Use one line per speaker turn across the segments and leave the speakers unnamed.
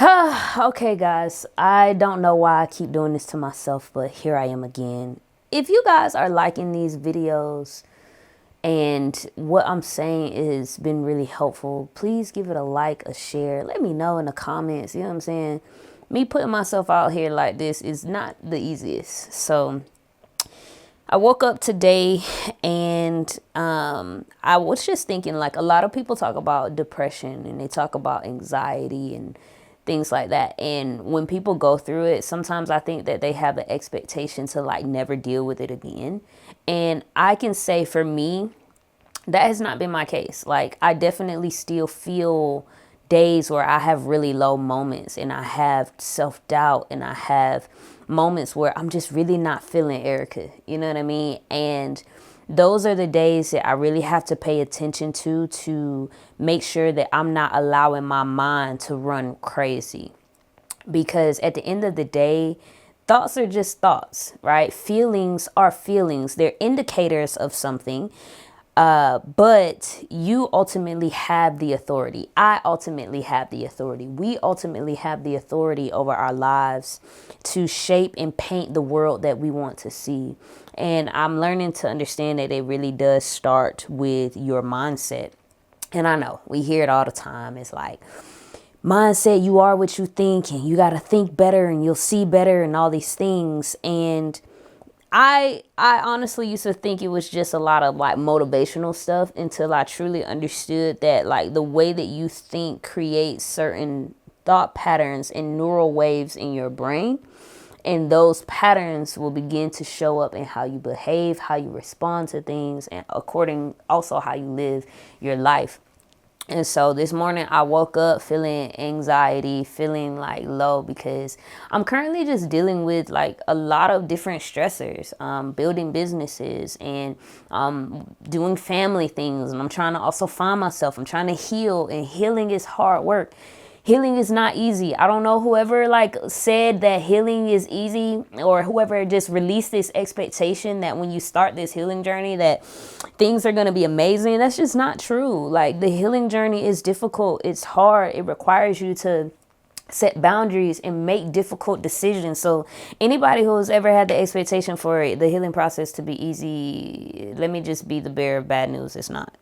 Okay, guys, I don't know why I keep doing this to myself, but here I am again. If you guys are liking these videos and what I'm saying has been really helpful, please give it a like, a share. Let me know in the comments. You know what I'm saying? Me putting myself out here like this is not the easiest. So I woke up today and I was just thinking, like, a lot of people talk about depression and they talk about anxiety and things like that. And when people go through it, sometimes I think that they have the expectation to like never deal with it again. And I can say for me, that has not been my case. Like, I definitely still feel days where I have really low moments and I have self doubt and I have moments where I'm just really not feeling Erica. You know what I mean? And those are the days that I really have to pay attention to make sure that I'm not allowing my mind to run crazy. Because at the end of the day, thoughts are just thoughts, right? Feelings are feelings. They're indicators of something. But you ultimately have the authority. I ultimately have the authority. We ultimately have the authority over our lives to shape and paint the world that we want to see. And I'm learning to understand that it really does start with your mindset. And I know we hear it all the time. It's like, mindset, you are what you think, and you got to think better and you'll see better and all these things. And I honestly used to think it was just a lot of like motivational stuff until I truly understood that like the way that you think creates certain thought patterns and neural waves in your brain. And those patterns will begin to show up in how you behave, how you respond to things, and according also how you live your life. And so this morning I woke up feeling anxiety, feeling like low because I'm currently just dealing with like a lot of different stressors, building businesses and doing family things. And I'm trying to also find myself. I'm trying to heal, and healing is hard work. Healing is not easy. I don't know whoever like said that healing is easy, or whoever just released this expectation that when you start this healing journey that things are going to be amazing. That's just not true. Like, the healing journey is difficult. It's hard. It requires you to set boundaries and make difficult decisions. So anybody who has ever had the expectation for the healing process to be easy, let me just be the bearer of bad news. It's not.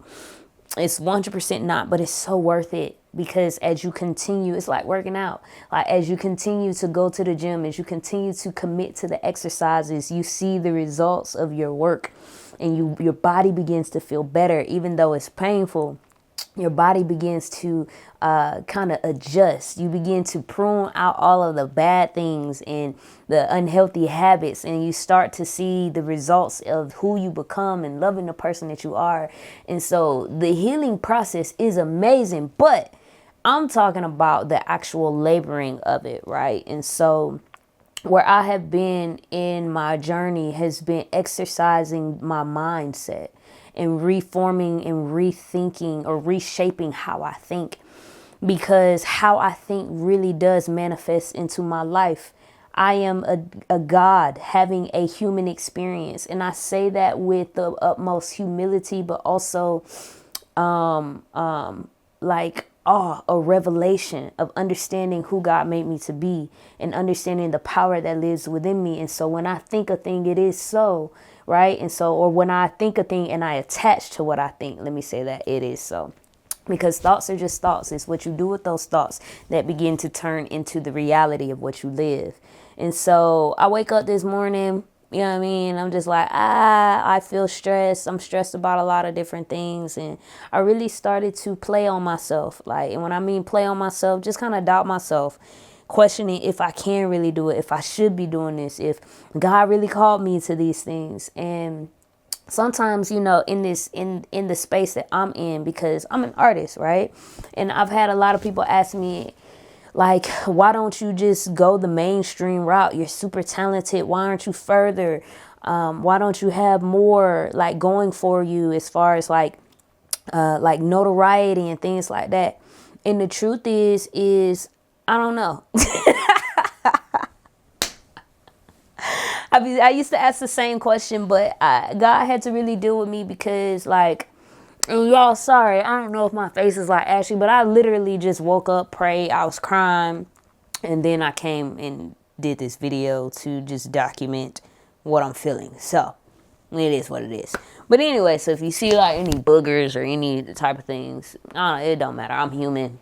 It's 100% not, but it's so worth it. Because as you continue, it's like working out. Like, as you continue to go to the gym, as you continue to commit to the exercises, you see the results of your work, and your body begins to feel better, even though it's painful. Your body begins to kind of adjust. You begin to prune out all of the bad things and the unhealthy habits, and you start to see the results of who you become and loving the person that you are. And so the healing process is amazing, but I'm talking about the actual laboring of it, right? And so where I have been in my journey has been exercising my mindset and reforming and rethinking or reshaping how I think, because how I think really does manifest into my life. I am a God having a human experience, and I say that with the utmost humility, but also a revelation of understanding who God made me to be and understanding the power that lives within me. And so when I think a thing, it is so, right? And so, or when I think a thing and I attach to what I think, let me say that it is so. Because thoughts are just thoughts. It's what you do with those thoughts that begin to turn into the reality of what you live. And so I wake up this morning, you know what I mean? I'm just like, I feel stressed. I'm stressed about a lot of different things. And I really started to play on myself. Like, and when I mean play on myself, just kind of doubt myself, questioning if I can really do it, if I should be doing this, if God really called me to these things. And sometimes, you know, in the space that I'm in, because I'm an artist, right? And I've had a lot of people ask me, like, why don't you just go the mainstream route? You're super talented. Why aren't you further? Why don't you have more like going for you as far as like notoriety and things like that? And the truth is I don't know. I used to ask the same question, but God had to really deal with me because, like, and y'all, sorry, I don't know if my face is like ashy, but I literally just woke up, prayed, I was crying, And then I came and did this video to just document what I'm feeling. So it is what it is. But anyway, so if you see like any boogers or any type of things, it don't matter. I'm human.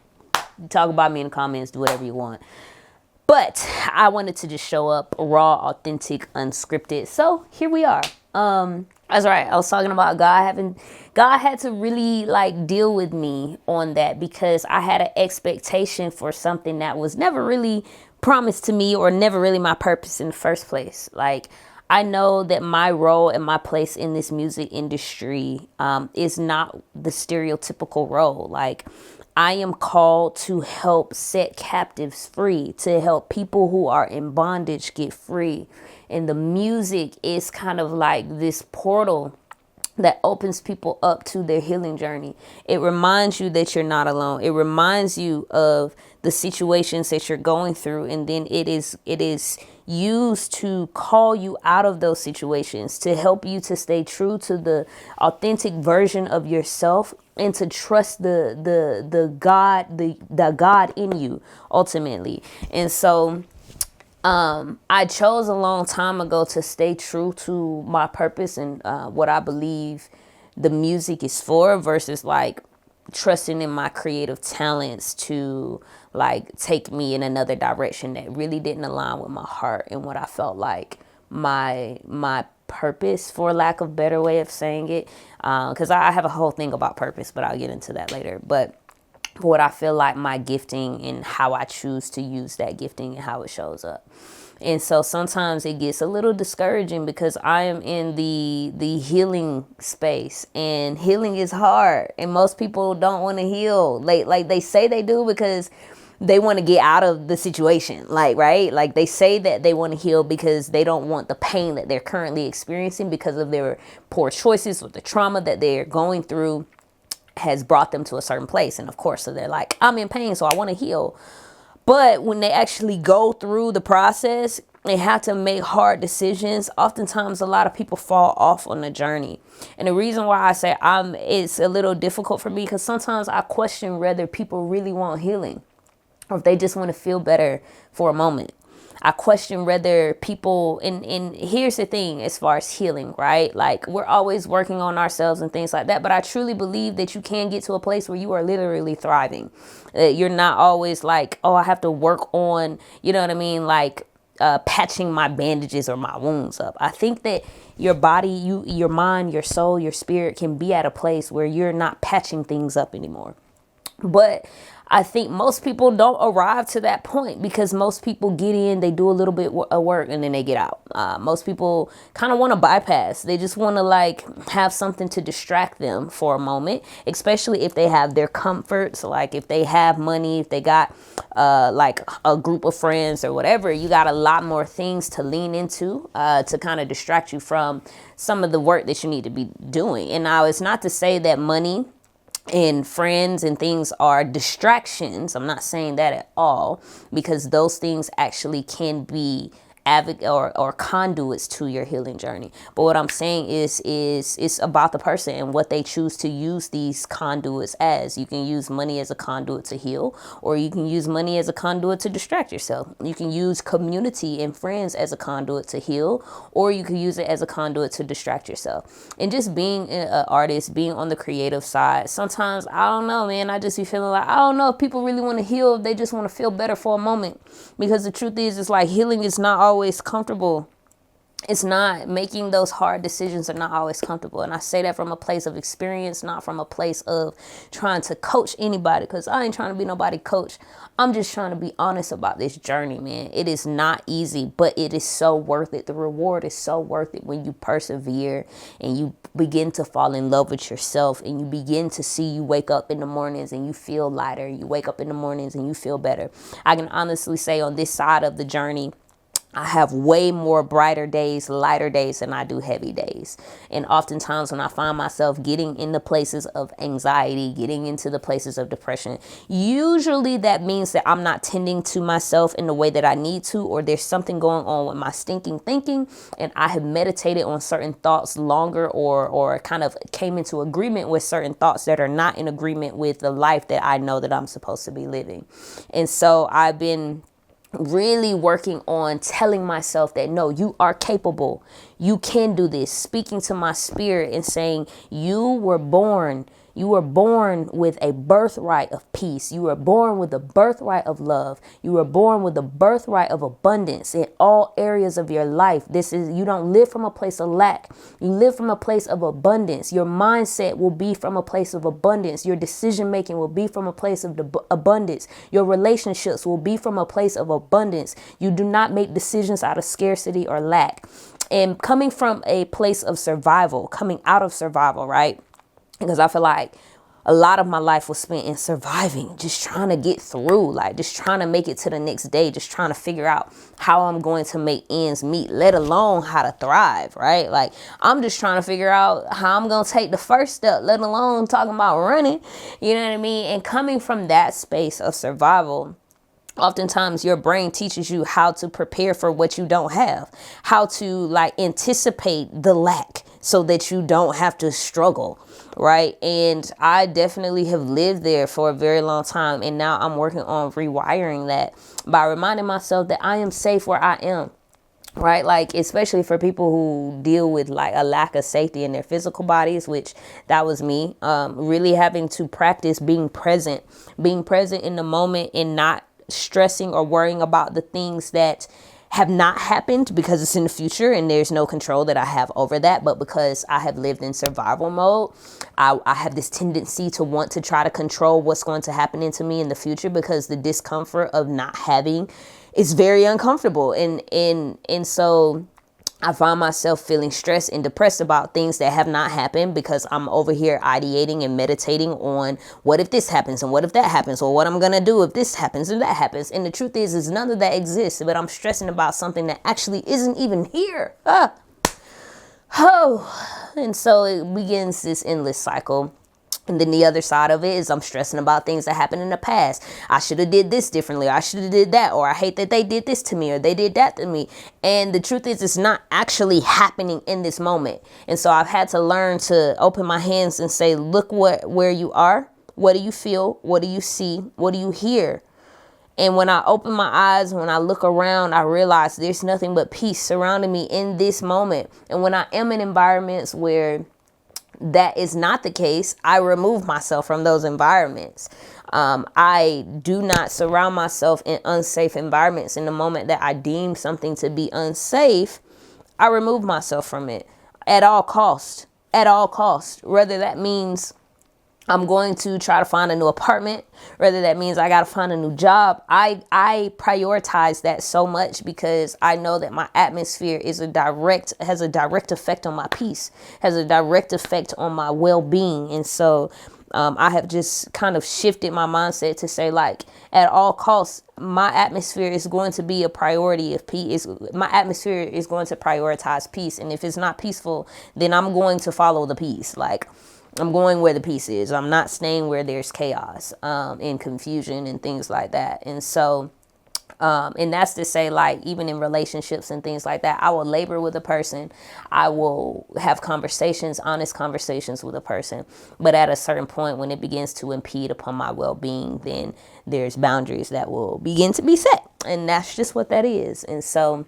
Talk about me in the comments, do whatever you want. But I wanted to just show up raw, authentic, unscripted. So here we are. That's right. I was talking about God had to really like deal with me on that, because I had an expectation for something that was never really promised to me, or never really my purpose in the first place. Like, I know that my role and my place in this music industry is not the stereotypical role. Like, I am called to help set captives free, to help people who are in bondage get free. And the music is kind of like this portal that opens people up to their healing journey. It reminds you that you're not alone. It reminds you of the situations that you're going through, and then it is used to call you out of those situations, to help you to stay true to the authentic version of yourself, and to trust the God in you ultimately. And so I chose a long time ago to stay true to my purpose and what I believe the music is for, versus like trusting in my creative talents to like take me in another direction that really didn't align with my heart and what I felt like my purpose, for lack of better way of saying it. Because I have a whole thing about purpose, but I'll get into that later. But what I feel like my gifting and how I choose to use that gifting and how it shows up. And so sometimes it gets a little discouraging, because I am in the healing space, and healing is hard, and most people don't want to heal. Like they say they do because they want to get out of the situation. Like, right? Like they say that they want to heal because they don't want the pain that they're currently experiencing because of their poor choices or the trauma that they're going through has brought them to a certain place. And of course, so they're like, I'm in pain, so I want to heal. But when they actually go through the process and have to make hard decisions, oftentimes a lot of people fall off on the journey. And the reason why I say it's a little difficult for me, because sometimes I question whether people really want healing, or if they just want to feel better for a moment. I question whether people, and here's the thing as far as healing, right? Like, we're always working on ourselves and things like that. But I truly believe that you can get to a place where you are literally thriving. You're not always like, oh, I have to work on, you know what I mean? Like patching my bandages or my wounds up. I think that your body, your mind, your soul, your spirit can be at a place where you're not patching things up anymore. But I think most people don't arrive to that point, because most people get in, they do a little bit of work, and then they get out. Most people kind of want to bypass. They just want to like have something to distract them for a moment, especially if they have their comforts. Like if they have money, if they got like a group of friends or whatever, you got a lot more things to lean into to kind of distract you from some of the work that you need to be doing. And now it's not to say that money and friends and things are distractions. I'm not saying that at all, because those things actually can be or conduits to your healing journey. But what I'm saying is it's about the person and what they choose to use these conduits as. You can use money as a conduit to heal, or you can use money as a conduit to distract yourself. You can use community and friends as a conduit to heal, or you can use it as a conduit to distract yourself. And just being an artist, being on the creative side, sometimes, I don't know, man, I just be feeling like, I don't know if people really want to heal, if they just want to feel better for a moment. Because the truth is, it's like healing is not always comfortable. It's not. Making those hard decisions are not always comfortable. And I say that from a place of experience, not from a place of trying to coach anybody, because I ain't trying to be nobody coach. I'm just trying to be honest about this journey, man. It is not easy, but it is so worth it. The reward is so worth it when you persevere and you begin to fall in love with yourself, and you begin to see, you wake up in the mornings and you feel lighter. You wake up in the mornings and you feel better. I can honestly say on this side of the journey, I have way more brighter days, lighter days than I do heavy days. And oftentimes when I find myself getting into places of anxiety, getting into the places of depression, usually that means that I'm not tending to myself in the way that I need to, or there's something going on with my stinking thinking, and I have meditated on certain thoughts longer, or kind of came into agreement with certain thoughts that are not in agreement with the life that I know that I'm supposed to be living. And so I've been really working on telling myself that, no, you are capable. You can do this. Speaking to my spirit and saying, you were born with a birthright of peace. You were born with a birthright of love. You were born with a birthright of abundance in all areas of your life. You don't live from a place of lack. You live from a place of abundance. Your mindset will be from a place of abundance. Your decision making will be from a place of abundance. Your relationships will be from a place of abundance. You do not make decisions out of scarcity or lack. And coming from a place of survival, coming out of survival, right? Because I feel like a lot of my life was spent in surviving, just trying to get through, like just trying to make it to the next day, just trying to figure out how I'm going to make ends meet, let alone how to thrive, right? Like I'm just trying to figure out how I'm going to take the first step, let alone talking about running, you know what I mean? And coming from that space of survival, oftentimes your brain teaches you how to prepare for what you don't have, how to like anticipate the lack so that you don't have to struggle, right? And I definitely have lived there for a very long time. And now I'm working on rewiring that by reminding myself that I am safe where I am. Right. Like, especially for people who deal with like a lack of safety in their physical bodies, which that was me, really having to practice being present in the moment and not stressing or worrying about the things that have not happened because it's in the future and there's no control that I have over that. But because I have lived in survival mode, I have this tendency to want to try to control what's going to happen to me in the future, because the discomfort of not having is very uncomfortable. And so I find myself feeling stressed and depressed about things that have not happened, because I'm over here ideating and meditating on what if this happens and what if that happens, or what I'm going to do if this happens and that happens. And the truth is none of that exists, but I'm stressing about something that actually isn't even here. And so it begins this endless cycle. And then the other side of it is I'm stressing about things that happened in the past. I should have did this differently. I should have did that. Or I hate that they did this to me, or they did that to me. And the truth is it's not actually happening in this moment. And so I've had to learn to open my hands and say, look where you are. What do you feel? What do you see? What do you hear? And when I open my eyes, when I look around, I realize there's nothing but peace surrounding me in this moment. And when I am in environments where that is not the case, I remove myself from those environments. I do not surround myself in unsafe environments. In the moment that I deem something to be unsafe, I remove myself from it at all cost, whether that means I'm going to try to find a new apartment, whether that means I got to find a new job. I prioritize that so much because I know that my atmosphere has a direct effect on my peace, has a direct effect on my well-being. And so I have just kind of shifted my mindset to say, like, at all costs, my atmosphere is going to be a priority of peace. My atmosphere is going to prioritize peace. And if it's not peaceful, then I'm going to follow the peace. Like, I'm going where the peace is. I'm not staying where there's chaos and confusion and things like that. And so, and that's to say, like, even in relationships and things like that, I will labor with a person. I will have conversations, honest conversations with a person. But at a certain point, when it begins to impede upon my well-being, then there's boundaries that will begin to be set. And that's just what that is. And so,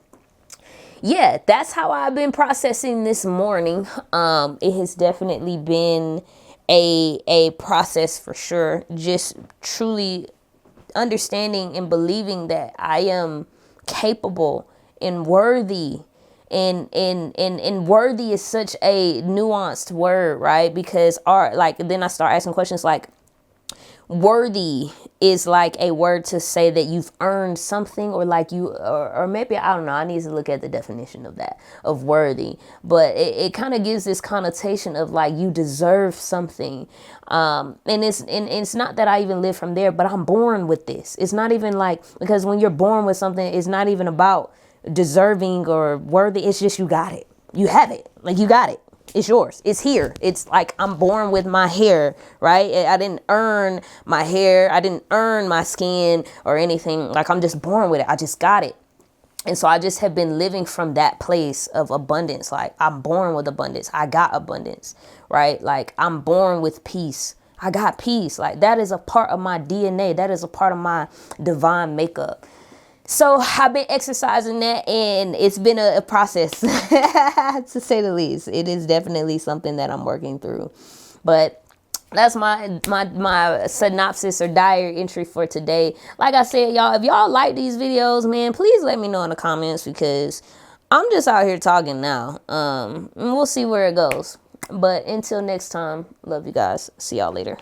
yeah, that's how I've been processing this morning. It has definitely been a process for sure. Just truly understanding and believing that I am capable and worthy. And worthy is such a nuanced word, right? Because then I start asking questions like, worthy is like a word to say that you've earned something, or like you, or maybe, I don't know, I need to look at the definition of that, of worthy. But it kind of gives this connotation of like you deserve something. And it's not that I even live from there, but I'm born with this. It's not even like, because when you're born with something, it's not even about deserving or worthy. It's just, you got it. You have it. Like, you got it. It's yours. It's here. It's like I'm born with my hair, right? I didn't earn my hair. I didn't earn my skin or anything. Like, I'm just born with it. I just got it. And so I just have been living from that place of abundance. Like, I'm born with abundance. I got abundance, right? Like, I'm born with peace. I got peace. Like, that is a part of my DNA. That is a part of my divine makeup. So I've been exercising that, and it's been a process to say the least. It is definitely something that I'm working through, but that's my synopsis or diary entry for today. Like I said, y'all, if y'all like these videos, man, please let me know in the comments, because I'm just out here talking now. And we'll see where it goes. But until next time, love you guys. See y'all later.